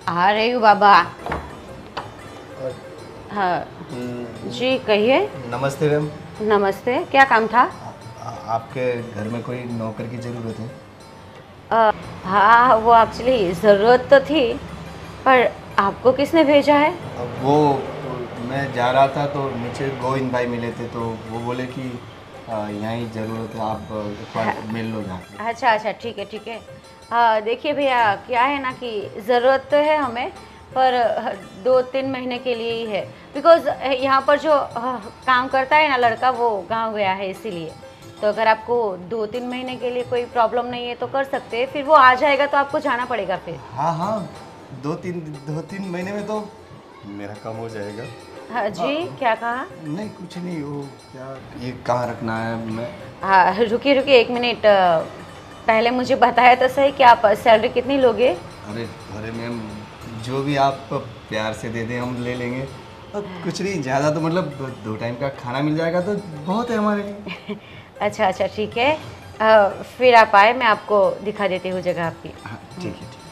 आ रही हूँ बाबा। और हाँ जी कहिए। नमस्ते मैम। नमस्ते, क्या काम था? आपके घर में कोई नौकर की ज़रूरत है? हाँ वो एक्चुअली ज़रूरत तो थी, पर आपको किसने भेजा है? अब वो मैं जा रहा था तो नीचे गोविंद भाई मिले थे, तो वो बोले कि यहाँ ही ज़रूरत है, आप एक बार मिल लो जाके। अच्छा अच्छा, ठीक है ठीक है। देखिए भैया, क्या है ना कि ज़रूरत तो है हमें, पर 2-3 महीने के लिए ही है। बिकॉज़ यहाँ पर जो काम करता है ना लड़का, वो गाँव गया है इसीलिए। तो अगर आपको 2-3 महीने के लिए कोई प्रॉब्लम नहीं है तो कर सकते हैं, फिर वो आ जाएगा तो आपको जाना पड़ेगा फिर। हाँ हाँ, 2-3 महीने में तो मेरा काम हो जाएगा। हाँ जी, क्या कहा? नहीं कुछ नहीं, वो क्या, ये कहाँ रखना है? मैं हाँ रुकिए रुकिए 1 मिनट। पहले मुझे बताया तो सही कि आप सैलरी कितनी लोगे? अरे अरे मैम, जो भी आप प्यार से दे दें हम ले लेंगे। और कुछ नहीं ज़्यादा, तो मतलब 2 टाइम का खाना मिल जाएगा तो बहुत है हमारे लिए। अच्छा अच्छा ठीक है। फिर आप आए, मैं आपको दिखा देती हूँ जगह आपकी। हाँ ठीक है ठीक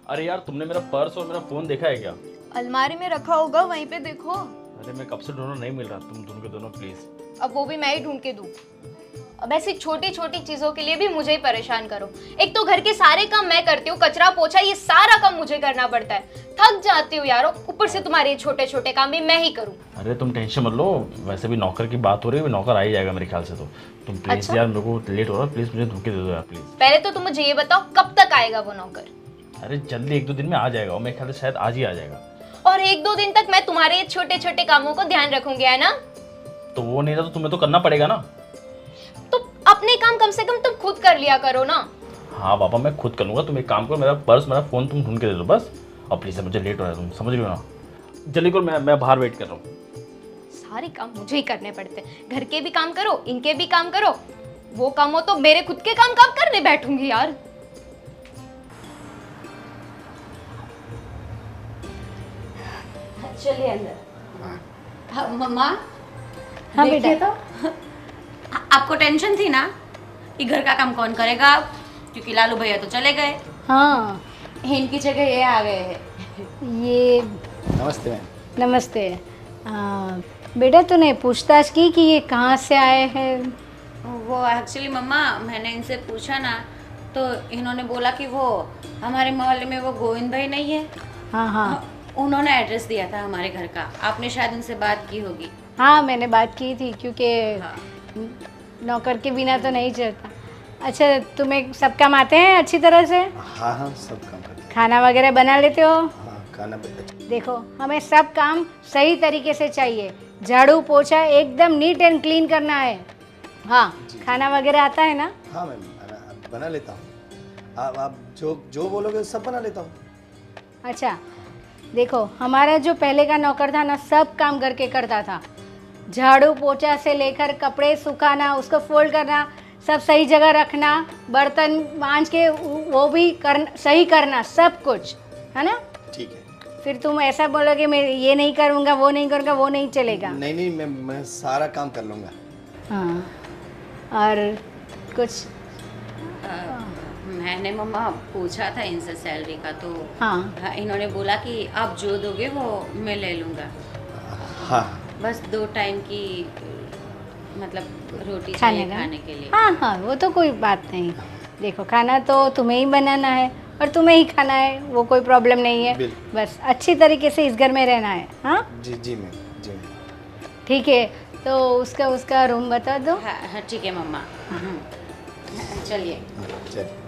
अरे यार, तुमने मेरा पर्स और मेरा फोन देखा है क्या? अलमारी में रखा होगा, वहीं पे देखो। अरे मैं कब से ढूंढ, नहीं मिल रहा। तुम दोनों के दोनों प्लीज। अब वो भी मैं ही ढूंढ के दूं? अब ऐसी छोटी छोटी चीजों के लिए भी मुझे ही परेशान करो। एक तो घर के सारे काम मैं करती हूँ, कचरा पोछा ये सारा काम मुझे करना पड़ता है। थक जाती हूँ यारो, ऊपर से तुम्हारे ये छोटे छोटे काम भी मैं ही करूँ। अरे तुम टेंशन मत लो, वैसे भी नौकर की बात हो रही है, नौकर आ ही जाएगा मेरे ख्याल से। तो तुम प्लीज अच्छा? यार, मेरे को लेट हो रहा है, प्लीज मुझे धोखे दे दो यार प्लीज। पहले तो तुम मुझे ये बताओ, कब तक आएगा वो नौकर? अरे जल्दी 1-2 दिन में आ जाएगा, और मेरे ख्याल से शायद आज ही आ जाएगा। और 1-2 दिन तक मैं तुम्हारे ये छोटे छोटे कामों को ध्यान रखूंगी, है ना? तो वो नहीं था तो तुम्हें तो करना पड़ेगा ना। तो अपने काम कम से कम तुम खुद कर लिया करो ना। हाँ बाबा, मैं खुद कर लूंगा। तुम एक काम करो, मेरा पर्स मेरा फोन तुम ढूंढ के दे दो बस। और प्लीज मुझे लेट हो रहा है, तुम समझ रही हो ना। जल्दी करो, मैं बाहर वेट कर रहा हूँ। सारे काम मुझे ही करने पड़ते हैं। घर के भी काम करो, इनके भी काम करो। वो काम हो तो मेरे खुद के काम कब करने बैठूंगी यार। चलिए अंदर। हाँ, मम्मा। हाँ देखिए बेटा। तो आपको टेंशन थी ना कि घर का काम कौन करेगा, क्योंकि लालू भैया तो चले गए। हाँ इनकी जगह ये आ गए हैं। ये नमस्ते मैम। नमस्ते। बेटा तूने पूछताछ की कि ये कहाँ से आए हैं? वो एक्चुअली मम्मा, मैंने इनसे पूछा ना, तो इन्होंने बोला कि वो हमारे मोहल्ले में वो गोविंद भाई नहीं है। हाँ हाँ उन्होंने एड्रेस दिया था हमारे घर का। आपने शायद उनसे बात की होगी। हाँ मैंने बात की थी, क्योंकि हाँ। नौकर के बिना तो नहीं चलता। अच्छा तुम्हें सब काम आते हैं अच्छी तरह से? हाँ हाँ, सब काम करते हैं। खाना वगैरह बना लेते हो? हाँ खाना अच्छा। देखो हमें सब काम सही तरीके से चाहिए। झाड़ू पोछा एकदम नीट एंड क्लीन करना है। हाँ खाना वगैरह आता है ना? हाँ मैम, बना लेता हूँ। आप जो जो बोलोगे सब बना लेता हूँ। अच्छा देखो, हमारा जो पहले का नौकर था ना, सब काम घर के करता था। झाड़ू पोछा से लेकर कपड़े सुखाना, उसको फोल्ड करना, सब सही जगह रखना, बर्तन मांज के वो भी सही करना, सब कुछ है ना। ठीक है। फिर तुम ऐसा बोलोगे मैं ये नहीं करूँगा, वो नहीं करूँगा, वो नहीं चलेगा। नहीं नहीं, मैं सारा काम कर लूँगा। हाँ और कुछ? मैंने मम्मा पूछा था इनसे सैलरी का, तो हाँ इन्होंने बोला कि आप जो दोगे वो मैं ले लूँगा। हाँ बस 2 टाइम की मतलब रोटी चाहिए खाने के लिए। हाँ हाँ वो तो कोई बात नहीं। देखो खाना तो तुम्हें ही बनाना है और तुम्हें ही खाना है, वो कोई प्रॉब्लम नहीं है। बस अच्छी तरीके से इस घर में रहना है। हाँ जी जी मैम, जी मैम। ठीक है, तो उसका रूम बता दो। हाँ हाँ ठीक है मम्मा। चलिए। चलिए।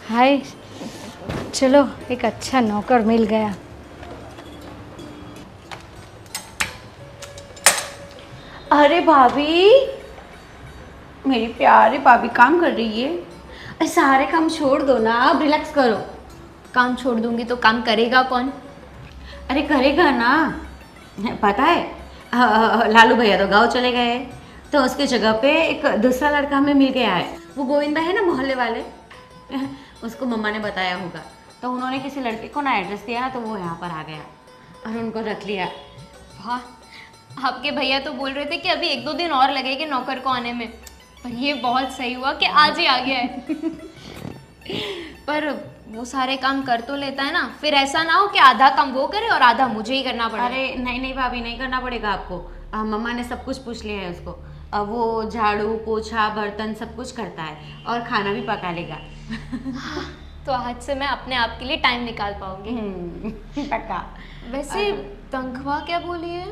हाय, चलो एक अच्छा नौकर मिल गया। अरे भाभी, मेरी प्यारी भाभी काम कर रही है। अरे सारे काम छोड़ दो ना, अब रिलैक्स करो। काम छोड़ दूंगी तो काम करेगा कौन? अरे करेगा ना। पता है लालू भैया तो गांव चले गए, तो उसकी जगह पे एक दूसरा लड़का हमें मिल गया है। वो गोविंदा है ना मोहल्ले वाले, उसको मम्मा ने बताया होगा, तो उन्होंने किसी लड़के को ना एड्रेस दिया ना, तो वो यहाँ पर आ गया और उनको रख लिया। वाह, आपके भैया तो बोल रहे थे कि अभी 1-2 दिन और लगेंगे नौकर को आने में, पर ये बहुत सही हुआ कि आज ही आ गया है। पर वो सारे काम कर तो लेता है ना, फिर ऐसा ना हो कि आधा काम वो करे और आधा मुझे ही करना पड़े। अरे नहीं नहीं भाभी, नहीं करना पड़ेगा आपको। मम्मा ने सब कुछ पूछ लिया है उसको। वो झाड़ू पोछा बर्तन सब कुछ करता है और खाना भी पका लेगा। तो आज से मैं अपने आप के लिए टाइम निकाल पाऊंगी। पक्का। वैसे तनख्वाह क्या बोली है?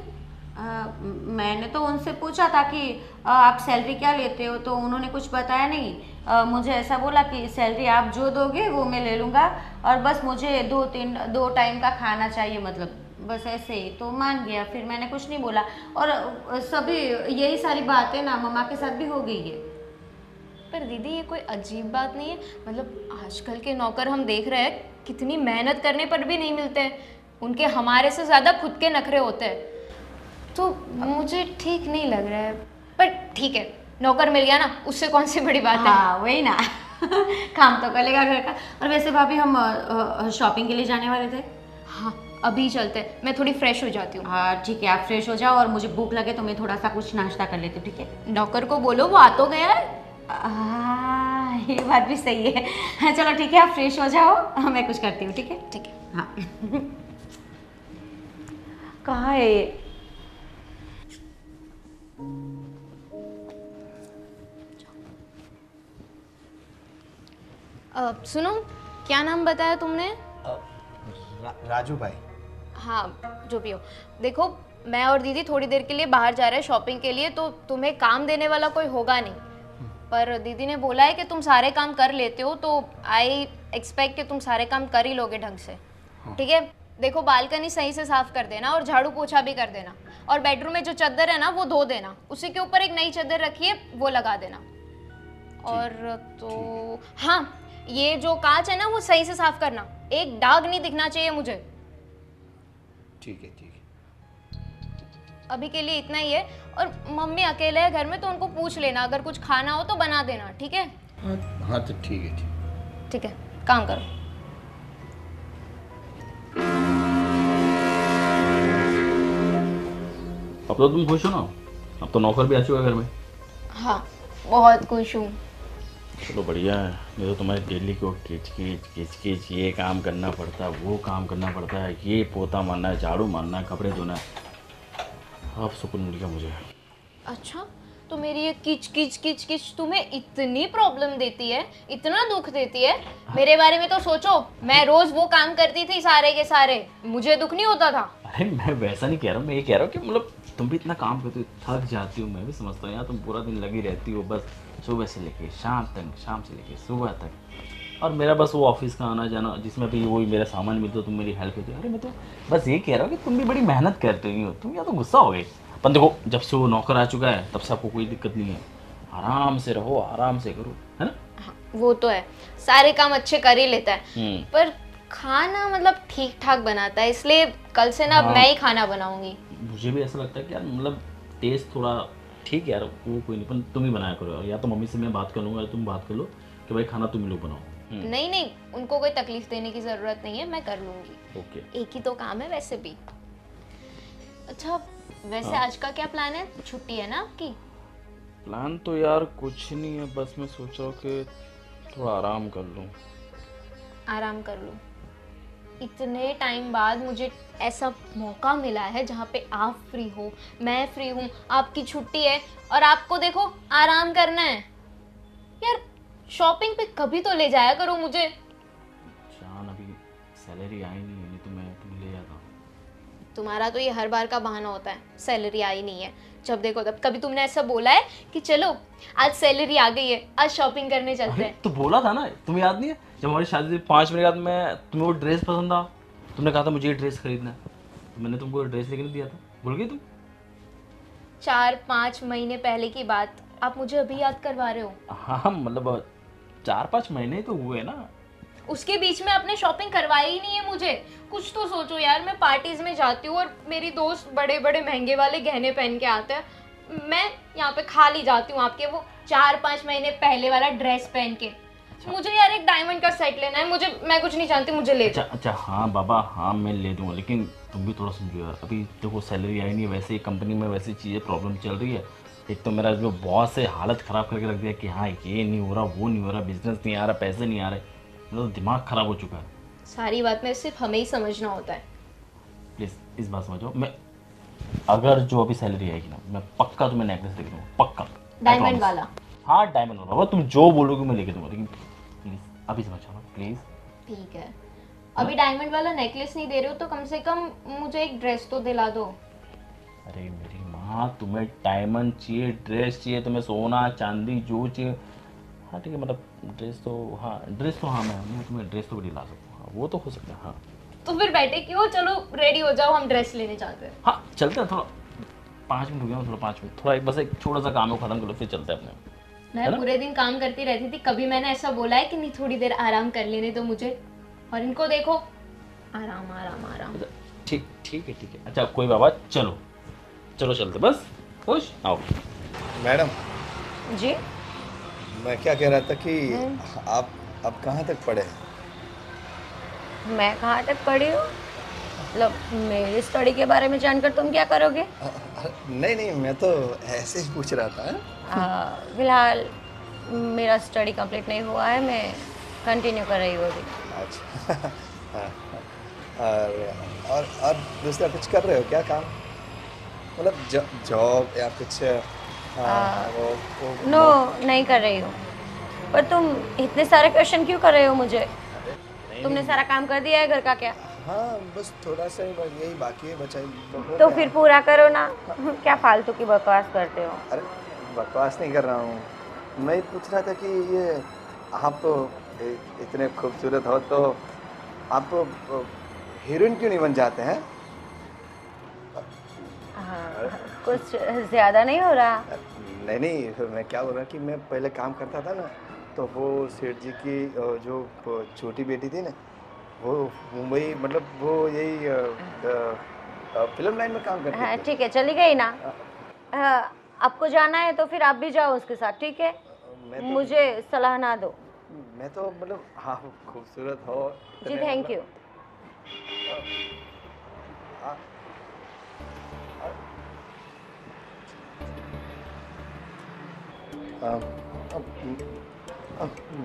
मैंने तो उनसे पूछा था कि आप सैलरी क्या लेते हो, तो उन्होंने कुछ बताया नहीं। मुझे ऐसा बोला कि सैलरी आप जो दोगे वो मैं ले लूँगा, और बस मुझे 2 टाइम का खाना चाहिए, मतलब बस ऐसे ही। तो मान गया, फिर मैंने कुछ नहीं बोला। और सभी यही सारी बातें ना मम्मा के साथ भी हो गई है। पर दीदी ये कोई अजीब बात नहीं है, मतलब आजकल के नौकर हम देख रहे हैं कितनी मेहनत करने पर भी नहीं मिलते हैं, उनके हमारे से ज़्यादा खुद के नखरे होते हैं, तो मुझे ठीक नहीं लग रहा है। पर ठीक है, नौकर मिल गया ना, उससे कौन सी बड़ी बात है। हाँ वही ना। काम तो कर लेगा घर का। और वैसे भाभी हम शॉपिंग के लिए जाने वाले थे। हाँ अभी चलते हैं, मैं थोड़ी फ्रेश हो जाती हूँ। हाँ ठीक है, आप फ्रेश हो जाओ और मुझे भूख लगे तो मैं थोड़ा सा कुछ नाश्ता कर लेती हूँ, ठीक है। नौकर को बोलो वो आ तो गया है। ये बात भी सही है। हाँ चलो ठीक है, आप फ्रेश हो जाओ, मैं कुछ करती हूँ, ठीक है। ठीक है। हाँ। कहाँ है ये? सुनो, क्या नाम बताया तुमने? राजू भाई। हाँ जो भी हो, देखो मैं और दीदी थोड़ी देर के लिए बाहर जा रहे हैं शॉपिंग के लिए, तो तुम्हें काम देने वाला कोई होगा नहीं, पर दीदी ने बोला है कि तुम सारे काम कर लेते हो, तो आई एक्सपेक्ट कि तुम सारे काम कर ही लोगे ढंग से। ठीक है, देखो बालकनी सही से साफ कर देना और झाड़ू पोछा भी कर देना, और बेडरूम में जो चादर है ना वो धो देना, उसी के ऊपर एक नई चादर रखी है वो लगा देना। और तो हाँ, ये जो कांच है ना वो सही से साफ करना, एक दाग नहीं दिखना चाहिए मुझे। ठीक है ठीक है। अभी के लिए इतना ही है, और मम्मी अकेले है घर में तो उनको पूछ लेना, अगर कुछ खाना हो तो बना देना, ठीक है। हाँ तो ठीक है ठीक। ठीक है, काम करो। अब तो तुम खुश हो ना, अब तो नौकर भी आ चुका है घर में। हाँ बहुत खुश हूँ। चलो बढ़िया है, नहीं तो तुम्हारे डेली को किच किच किच किच ये काम करना पड़ता है, वो काम करना पड़ता है, ये पोता मारना है, झाड़ू मारना है, कपड़े धोना है। अब सुकून मिल गया मुझे। अच्छा, तो मेरी ये किच किच किच किच तुम्हें इतनी प्रॉब्लम देती है, इतना दुख देती है? मेरे बारे में तो सोचो, मैं रोज वो काम करती थी सारे के सारे, मुझे दुख नहीं होता था। अरे मैं वैसा नहीं कह रहा हूँ, मैं ये कह रहा हूँ कि मतलब तुम भी इतना काम करती हो, थक जाती हो, मैं भी समझता हूँ यार, तुम पूरा दिन लगी रहती हो बस सुबह से लेके शाम तक, शाम से लेके सुबह तक, और मेरा बस वो ऑफिस का आना जाना जिसमें भी वही मेरा सामान मिलता, तुम मेरी हेल्प होती है। अरे मैं तो बस ये कह रहा हूँ कि तुम भी बड़ी मेहनत करते हो, तुम या तो गुस्सा हो गए। पर देखो जब से वो नौकर आ चुका है तब से आपको कोई दिक्कत नहीं है, आराम से रहो, आराम से करो, है ना। हाँ, वो तो है, सारे काम अच्छे कर ही लेता है, पर खाना मतलब ठीक ठाक बनाता है, इसलिए कल से ना मैं ही खाना बनाऊंगी। मुझे भी ऐसा लगता है कि यार मतलब टेस्ट थोड़ा ठीक है यार, वो कोई नहीं, पर तुम ही बनाया करो, या तो मम्मी से मैं बात कर लूँगा, या तुम बात कर लो कि भाई खाना तुम लोग बनाओ। नहीं नहीं, उनको कोई तकलीफ देने की जरूरत नहीं है, मैं कर लूंगी। ओके। एक ही तो काम है वैसे भी। अच्छा वैसे आज का क्या प्लान है? छुट्टी है ना आपकी? प्लान तो यार कुछ नहीं है, बस मैं सोच रहा हूँ कि थोड़ा आराम कर लूँ। आराम कर लूँ? इतने टाइम बाद मुझे ऐसा मौका मिला है जहाँ पे आप फ्री हो, मैं फ्री हूँ, आपकी छुट्टी है, और आपको देखो आराम करना है। यार शॉपिंग पे कभी तो ले जाया करो मुझे। जान अभी सैलरी आई नहीं तो मैं तुम्हें ले जाता हूँ। तुम्हारा तो ये हर बार का बहाना होता है, सैलरी आई नहीं है, जब देखो तब। कभी तुमने ऐसा बोला है कि चलो आज सैलरी आ गई है, आज शॉपिंग करने चलते हैं? तो बोला था ना, तुम्हें याद नहीं है जब हमारी शादी से 5 मिनट बाद मैं तुम्हें वो ड्रेस पसंद था, तुमने कहा था मुझे ये ड्रेस खरीदना है, तो मैंने तुमको ड्रेस लेके नहीं दिया था, भूल गई तुम? 4-5 महीने पहले की बात आप मुझे अभी याद करवा रहे हो? हाँ मतलब 4-5 महीने तो हुए ना। उसके बीच में आपने शॉपिंग करवाई ही नहीं है मुझे। कुछ तो सोचो यार, मैं पार्टीज में जाती हूँ और मेरी दोस्त बड़े बड़े महंगे वाले गहने पहन के आते हैं, मैं यहाँ पे खाली जाती हूँ आपके वो 4-5 महीने पहले वाला ड्रेस पहन के। मुझे यार एक डायमंड का सेट लेना है, मैं कुछ नहीं जानती, मुझे ले जाओ। अच्छा हाँ बाबा, हाँ मैं ले दूंगा, लेकिन तुम भी थोड़ा समझो यार, अभी देखो सैलरी आई नहीं है, वैसे ही कंपनी में वैसी चीज़ें प्रॉब्लम चल रही है। एक तो मेरा जो बॉस है हालत ख़राब करके रख दिया कि हाँ ये नहीं हो रहा, वो नहीं हो रहा, बिजनेस नहीं आ रहा, पैसे नहीं आ रहे, मेरा तो दिमाग ख़राब हो चुका है। सारी बात में सिर्फ हमें ही समझना होता है। प्लीज़ इस बात समझो, मैं अगर जो अभी सैलरी आएगी ना, मैं पक्का तुम्हें नेकलेस लेके दूँगा, पक्का। I diamond promise। वाला? हाँ डायमंड वाला, तुम जो बोलोगे मैं लेके दूँगा, लेकिन प्लीज़ अभी समझो ना प्लीज़। ठीक है, अभी डायमंड वाला नेकलेस नहीं दे रहे हो तो कम से कम मुझे एक ड्रेस तो दिला दो। अरे मेरी माँ, तुम्हें डायमंड चाहिए, ड्रेस चाहिए, तुम्हें सोना चांदी जो चाहिए, हाँ ठीक है, मतलब ड्रेस तो हाँ मैं तुम्हें ड्रेस तो दिला सकता हूँ, हाँ वो तो हो सकता है। हाँ तो फिर बैठे क्यों, चलो रेडी हो जाओ, हम ड्रेस लेने जाते हैं। हाँ चलते हैं, थोड़ा 5 मिनट हो गया, थोड़ा 5 मिनट, थोड़ा एक बस एक छोटा सा काम है, खत्म करो फिर चलते हैं अपने। मैं पूरे दिन काम करती रहती थी, कभी मैंने ऐसा बोला है कि नहीं थोड़ी देर आराम कर लेने दो मुझे, और इनको देखो आराम आराम आराम। ठीक है, अच्छा कोई बाबा, चलो चलते, बस खुश आओ। मैडम, जी मैं क्या कह रहा था कि आप कहाँ तक पढ़े हैं? मैं कहाँ तक पढ़ी हूँ? मतलब मेरी स्टडी के बारे में जानकर तुम क्या करोगे? नहीं, मैं तो ऐसे ही पूछ रहा था। फिलहाल मेरा स्टडी कंप्लीट नहीं हुआ है, मैं कंटिन्यू कर रही हूँ अभी। अच्छा और दूसरा कुछ कर रहे हो क्या काम? मतलब जॉब या कुछ? नो, नहीं कर रही हूँ। पर तुम इतने सारे क्वेश्चन क्यों कर रहे हो मुझे? तुमने सारा काम कर दिया है घर का क्या? हाँ, बस थोड़ा सा ही यही बाकी है, बचा तो फिर पूरा करो ना। क्या फालतू की बकवास करते हो? अरे बकवास नहीं कर रहा हूँ, मैं पूछ रहा था कि ये आप इतने खूबसूरत हो तो आप हीरोइन क्यों नहीं बन जाते हैं? हाँ, कुछ ज़्यादा नहीं हो रहा? नहीं, मैं क्या बोल रहा कि मैं पहले काम करता था ना, तो वो सेठ जी की जो छोटी बेटी थी ना, वो मुंबई, मतलब वो यही फिल्म लाइन में काम करती हाँ थी। ठीक है, चली गई ना। आपको जाना है तो फिर आप भी जाओ उसके साथ, ठीक है? मुझे सलाह ना दो। मैं तो मतलब हाँ, खूबसूरत हो जी थैंक यू।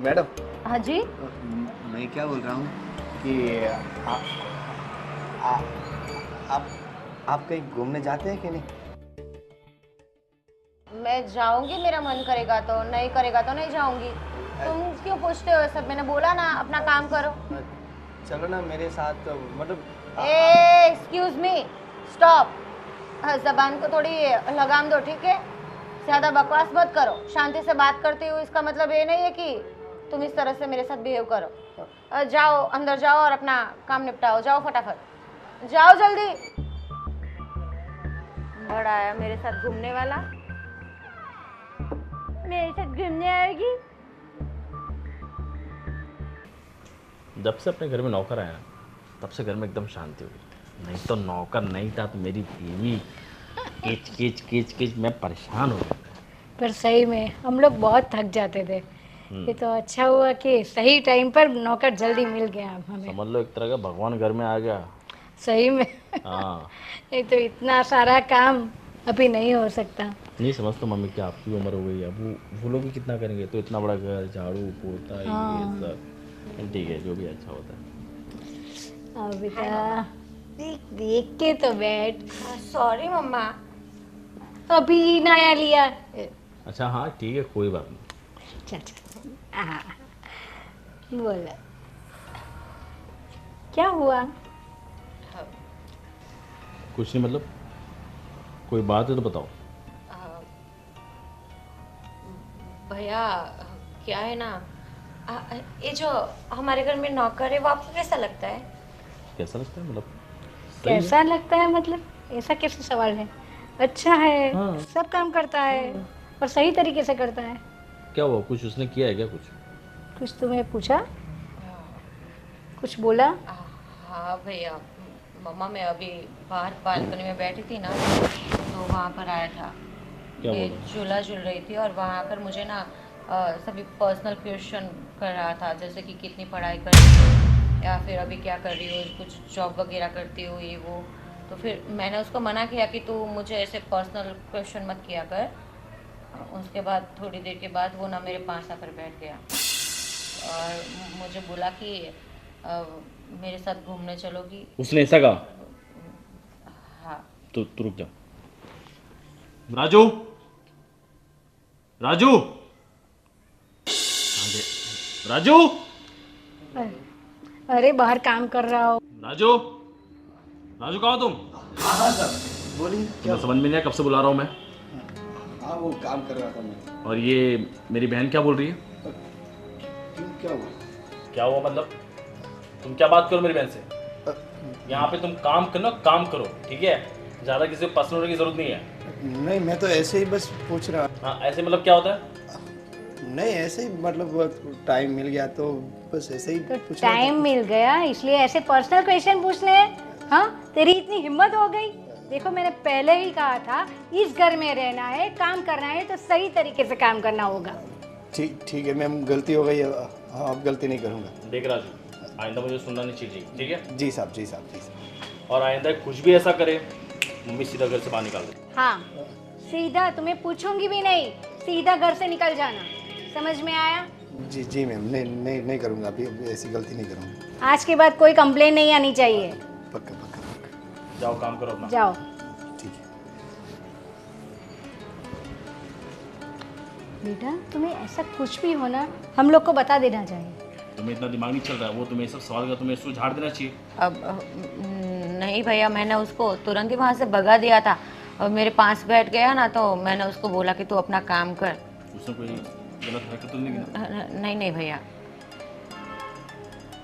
मैडम, हाँ जी, मैं क्या बोल रहा हूँ कि आप कहीं घूमने जाते हैं कि नहीं? मैं जाऊंगी, मेरा मन करेगा तो, नहीं करेगा तो नहीं जाऊंगी। तुम क्यों पूछते हो सब? मैंने बोला ना अपना काम करो। चलो ना मेरे साथ, मतलब एक्सक्यूज मी, स्टॉप। जबान को थोड़ी लगाम दो, ठीक है? ज़्यादा बकवास मत करो, शांति से बात करती हूँ, इसका मतलब ये नहीं है कि तुम इस तरह से मेरे साथ बिहेव करो। जाओ अंदर जाओ और अपना काम निपटाओ, जाओ फटाफट, जाओ जल्दी। बड़ा आया मेरे साथ घूमने वाला, मेरे साथ घूमने आएगी। जब से अपने घर में नौकर आया ना, तब से घर में एकदम शांति हो गई। नहीं तो नौकर नहीं था तो मेरी बीवी किच मैं परेशान हो गया। पर सही में हम लोग बहुत थक जाते थे। ये तो अच्छा हुआ कि सही टाइम पर नौकर जल्दी मिल गया हमें। समझ लो एक तरह का भगवान घर में आ गया। सही में। हाँ ये तो इतना सारा काम अभी नहीं हो सकता। नहीं समझ तो मम्मी, क्या आपकी उम्र हो गई है, वो लोग भी कितना करेंगे, तो इतना बड़ा घर, झाड़ू पोता ये सब, ठीक है जो भी अच्छा होता है। अब बेटा देख के तो बैठ। सॉरी मम्मा। अभी नया लिया। अच्छा हाँ ठीक है, कोई बात नहीं। चल बोला क्या हुआ? कुछ नहीं, मतलब कोई बात है तो बताओ। भैया क्या है ना, ये जो हमारे घर में नौकर है वो आपको कैसा लगता है? कैसा लगता है मतलब? सही है। कैसा लगता है मतलब? ऐसा कैसे सवाल है? अच्छा है, हाँ। सब काम करता है और सही तरीके से करता है। क्या हुआ, कुछ उसने किया है क्या? कुछ तुम्हें पूछा? कुछ बोला? हाँ भैया, मम्मा मैं अभी बाहर बालकनी में बैठी थी ना, तो वहाँ पर आया था। क्या ये बोला? झूला झूल रही थी और वहाँ आकर मुझे ना सभी पर्सनल क्वेश्चन कर रहा था, जैसे कि कितनी पढ़ाई कर या फिर अभी क्या कर रही हो, कुछ जॉब वगैरह करती हो, ये वो। तो फिर मैंने उसको मना किया कि तू मुझे ऐसे पर्सनल क्वेश्चन मत किया कर। उसके बाद थोड़ी देर के बाद वो ना मेरे पास आकर बैठ गया और मुझे बोला कि मेरे साथ घूमने चलोगी। उसने ऐसा कहा? हाँ। तो तू रुक जा। राजू, राजू, राजू, अरे बाहर काम कर रहा हो। राजू, राजू कहाँ हो तुम? हाँ हाँ सर, बोलिए क्या? मैं समझ में नहीं आया, कब से बुला रहा हूँ मैं। हाँ वो काम कर रहा था मैं। और ये मेरी बहन क्या बोल रही है? क्यों, क्या हुआ? क्या हुआ मतलब? तुम क्या बात करो मेरी बहन से? यहाँ पे तुम काम करना, काम करो, ठीक है? ज़्यादा किसी को पर्सनल होने की जरूरत नहीं है। नहीं, मैं तो ऐसे ही बस पूछ रहा। हाँ, ऐसे मतलब क्या होता है? नहीं, ऐसे ही मतलब टाइम मिल गया तो बस ऐसे ही तो पूछ रहा था। टाइम मिल गया इसलिए ऐसे पर्सनल क्वेश्चन पूछने हैं? हाँ, तेरी इतनी हिम्मत हो गई? देखो मैंने पहले ही कहा था इस घर में रहना है, काम करना है तो सही तरीके से काम करना होगा। ठीक है मैम, गलती हो गई। हाँ, अब गलती नहीं करूँगा। देख राजू, आइंदा मुझे सुनना नहीं चाहिए, ठीक है? जी साहब, जी साहब, जी साहब। और आइंदा कुछ भी ऐसा करे, मम्मी सीधा घर से बाहर निकाल दे। हाँ, सीधा तुम्हें पूछूंगी भी नहीं, सीधा घर से निकल जाना। समझ में आया? जी जी मैम, नहीं करूँगा, अभी ऐसी गलती नहीं करूँगा। आज के बाद कोई कंप्लेन नहीं आनी चाहिए। पक्का पक्का पक्का। जाओ काम करो अपना। जाओ। ठीक है। बेटा तुम्हें ऐसा कुछ भी हो ना, हम लोग को बता देना चाहिए। तुम्हें इतना दिमाग नहीं चल रहा है, वो तुम्हें सब सवाल का तुम्हें इसको झाड़ देना चाहिए। अब नहीं भैया, मैंने उसको तुरंत ही वहाँ से भगा दिया था और मेरे पास बैठ गया ना, तो मैंने उसको बोला कि तू अपना काम कर। उसने कोई गलत हरकत तो नहीं की ना? नहीं भैया।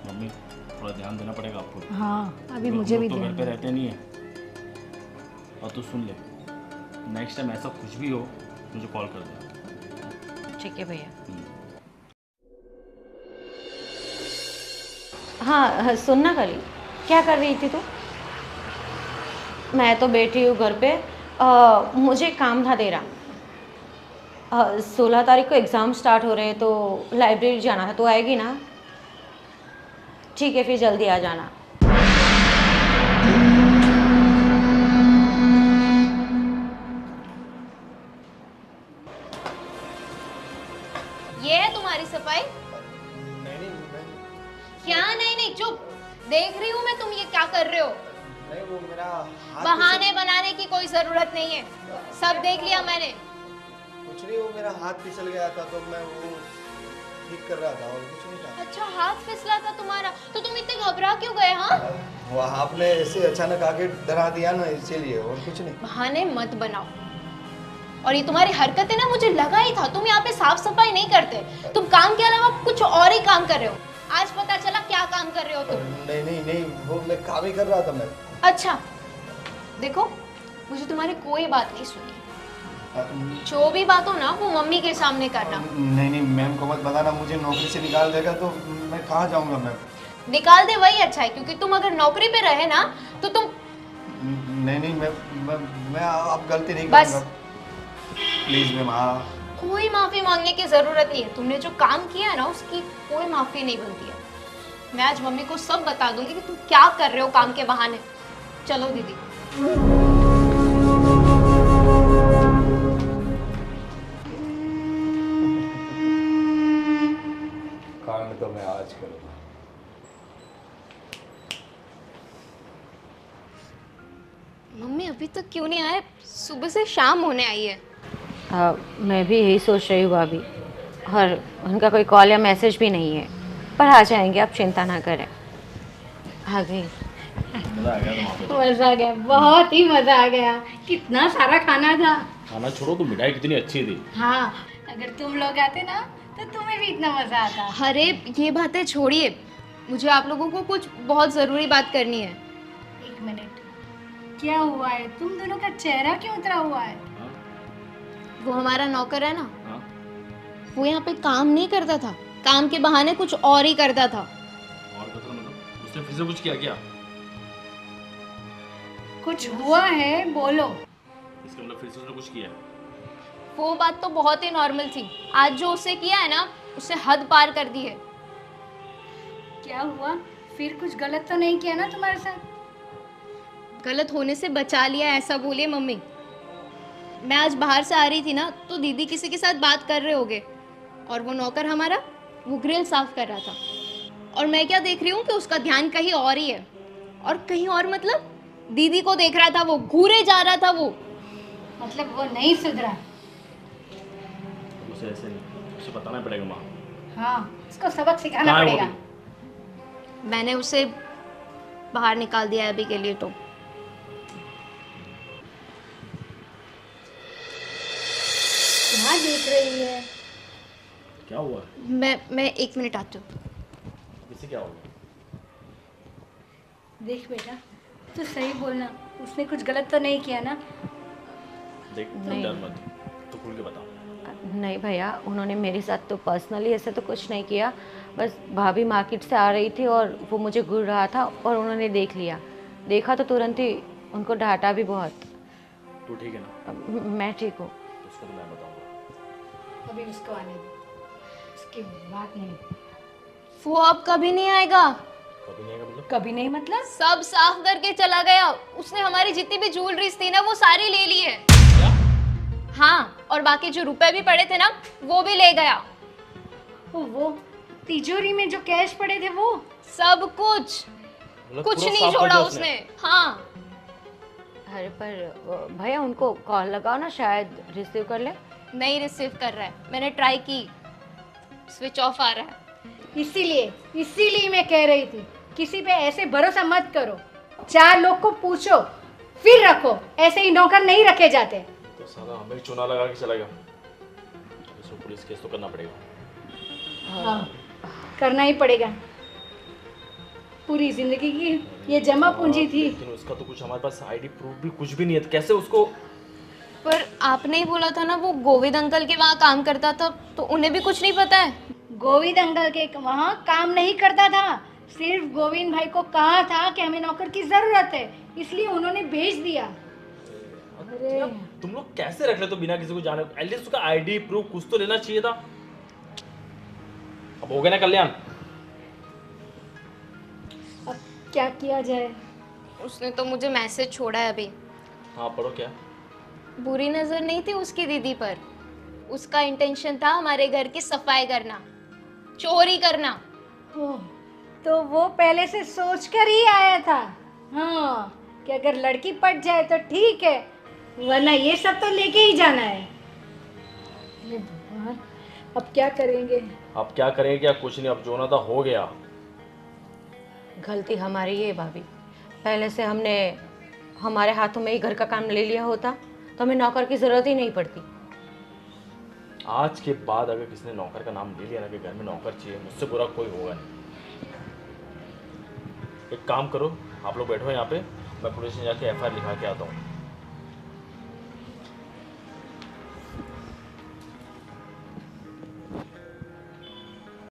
मम्मी थोड़ा ध्यान देना पड़ेगा आपको। हाँ, अभी लोग मुझे भी तो घर ध्यान पे देना। रहते नहीं है। और तू सुन ले, नेक्स्ट टाइम ऐसा कुछ भी हो मुझे कॉल कर दे। ठीक है भैया। हाँ सुनना करी, क्या कर रही थी तू? मैं तो बैठी हूँ घर पे। मुझे काम था तेरा। 16 तारीख को एग्ज़ाम स्टार्ट हो रहे हैं तो लाइब्रेरी जाना था, तो आएगी ना? ठीक है, फिर जल्दी आ जाना। ये है तुम्हारी सफाई? क्या नहीं, चुप। देख रही हूँ मैं तुम ये क्या कर रहे हो। नहीं, वो मेरा हाथ बहाने बनाने की कोई जरूरत नहीं है, सब देख लिया मैंने। कुछ नहीं, वो मेरा हाथ फिसल गया था तो मैं वो ठीक कर रहा था और कुछ नहीं था। अच्छा, हाथ फिसला था तुम्हारा, तो तुम इतने घबरा क्यों गए? हाँ, वो आपने ऐसे अचानक आके डरा दिया ना, इसीलिए, और कुछ नहीं। बहाने मत बनाओ। और ये तुम्हारी हरकत है ना, मुझे लगा ही था तुम यहाँ पे साफ सफाई नहीं करते, तुम काम के अलावा कुछ और ही काम कर रहे हो। आज पता चला क्या काम कर रहे हो तुम। नहीं, वो मैं काम ही कर रहा था मैं। अच्छा देखो, मुझे तुम्हारी कोई बात नहीं सुनी। जो भी बात हो ना वो मम्मी के सामने करना। नहीं मैम को मत बताना, मुझे नौकरी से निकाल देगा तो मैं कहाँ जाऊँगा मैम? निकाल दे वही अच्छा है, क्योंकि तुम अगर नौकरी पे रहे ना तो तुम। नहीं मैं अब गलती नहीं बस। करूँगा, प्लीज मैम। हाँ, कोई माफी मांगने की जरूरत नहीं है, तुमने जो काम किया है ना उसकी कोई माफी नहीं बनती है। मैं आज मम्मी को सब बता दूंगी कि तुम क्या कर रहे हो काम के बहाने। चलो दीदी। काम तो मैं आज करूँगा। मम्मी अभी तक क्यों नहीं आए? सुबह से शाम होने आई है। मैं भी यही सोच रही हूँ भाभी, और उनका कोई कॉल या मैसेज भी नहीं है, पर आ जाएंगे, आप चिंता ना करें। आ गई। मजा आ गया था वहाँ पे। मजा आ गया, बहुत ही मजा आ गया। कितना सारा खाना था। खाना छोड़ो, तो मिठाई कितनी अच्छी थी। हाँ, अगर तुम लोग आते ना तो तुम्हें भी इतना मजा आता। अरे ये बातें छोड़िए, मुझे आप लोगों को कुछ बहुत ज़रूरी बात करनी है। एक मिनट, क्या हुआ है? तुम दोनों का चेहरा क्यों उतरा हुआ है? हाँ? वो हमारा नौकर है ना, हाँ? वो यहाँ पे काम नहीं करता था, काम के बहाने कुछ और ही करता था। और मतलब उसने फिर से कुछ किया क्या? कुछ हुआ है, बोलो। इसका मतलब फिर से उसने कुछ किया है। वो बात तो बहुत ही नॉर्मल थी, आज जो उससे किया है ना उससे हद पार कर दी है। क्या हुआ? फिर कुछ गलत तो नहीं किया ना तुम्हारे साथ? गलत होने से बचा लिया ऐसा बोलिए मम्मी। मैं आज बाहर से आ रही थी ना, तो दीदी किसी के साथ बात कर रहे होगे और वो नौकर हमारा वो ग्रिल साफ कर रहा था, और मैं क्या देख रही हूँ कि उसका ध्यान कहीं और ही है। और कहीं और मतलब दीदी को देख रहा था, वो घूरे जा रहा था वो। मतलब वो नहीं सुधरा? उसे ऐसे नहीं, उसे बताना पड़ेगा माँ। हाँ, उसको सबक सिखाना कहाँ है वो पड़ेगा। भी? मैंने उसे बाहर निकाल दिया है अभी के लिए। तो क्या देख रही है? क्या हुआ? मैं 1 मिनट आती हूँ। इससे क्या होगा? देख बेटा, तू सही बोलना, उसने कुछ गलत तो नहीं किया ना? देख नहीं। डर मत, तो खुल के बता। नहीं भैया, उन्होंने मेरे साथ तो पर्सनली ऐसे तो कुछ नहीं किया। बस भाभी मार्केट से आ रही थी और वो मुझे घूर रहा था और उन्होंने देख लिया। देखा तो तुरंत ही उनको डांटा भी बहुत। तू ठीक है ना? मैं ठीक हूँ। तो उसको तो मैं बताऊंगा। अभी उसको आने दे, उसकी बात नहीं। वो अब कभी नहीं आएगा। कभी नहीं आएगा मतलब? कभी नहीं मतलब? सब साफ करके चला गया। उसने हमारी जितनी भी ज्वेलरीज थी ना, वो सारी ले ली है। हाँ, और बाकी जो रुपए भी पड़े थे ना, वो भी ले गया। वो तिजोरी में जो कैश पड़े थे वो? सब कुछ, मतलब कुछ पूरा नहीं साफ कर छोड़ा दिया उसने। हाँ, अरे पर भैया उनको कॉल लगाओ ना, शायद रिसीव कर ले। नहीं रिसीव कर रहा है। मैंने ट्राई की, स्विच ऑफ आ रहा है। इसीलिए मैं कह रही थी, किसी पे ऐसे भरोसा मत करो। 4 लोग को पूछो फिर रखो, ऐसे ही नौकर नहीं रखे जाते। तो साला हमें चुना लगा के चला गया। इसको पुलिस केस तो करना पड़ेगा। हाँ, करना ही पड़ेगा। पूरी जिंदगी की ये जमा पूंजी थी। लेकिन उसका तो कुछ हमारे पास आईडी प्रूफ भी कुछ भी नहीं है, तो कैसे उसको? पर आपने ही बोला था ना वो गोविंद अंकल के वहाँ काम करता था, तो उन्हें भी कुछ नहीं पता है। गोविंद अंकल के वहाँ काम नहीं करता था। सिर्फ गोविंद भाई को कहा था कि हमें नौकर की जरूरत है, इसलिए उन्होंने भेज दिया। अरे तुम लोग कैसे रख ले तो बिना किसी को जाने? एटलीस्ट उसका आईडी प्रूफ कुछ तो लेना चाहिए था। अब हो गया ना कल्याण? अब क्या किया जाए? उसने तो मुझे मैसेज छोड़ा है अभी। हाँ पढ़ो क्या? बुरी नजर नहीं थी उसकी दीदी पर। उसका इंटेंशन था हमारे घर की सफाई करना, चोरी करना। ओह, तो वो पहले से सोच कर ही आया था। हाँ, कि अगर लड़की पट जाए तो ठीक है, वरना ये सब तो लेके ही जाना है। हे भगवान, अब क्या करेंगे? अब क्या करेंगे? क्या कुछ नहीं, अब जो ना था हो गया। गलती हमारी है भाभी। पहले से हमने हमारे हाथों में ही घर का काम ले लिया होता तो हमें नौकर की ज़रूरत ही नहीं पड़ती। आज के बाद अगर किसी ने नौकर का नाम ले लिया ना कि घर में नौकर चाहिए, मुझसे बुरा कोई होगा नहीं। एक काम करो, आप लोग बैठो यहाँ पे, मैं पुलिस में जाके FIR लिखा के आता हूँ।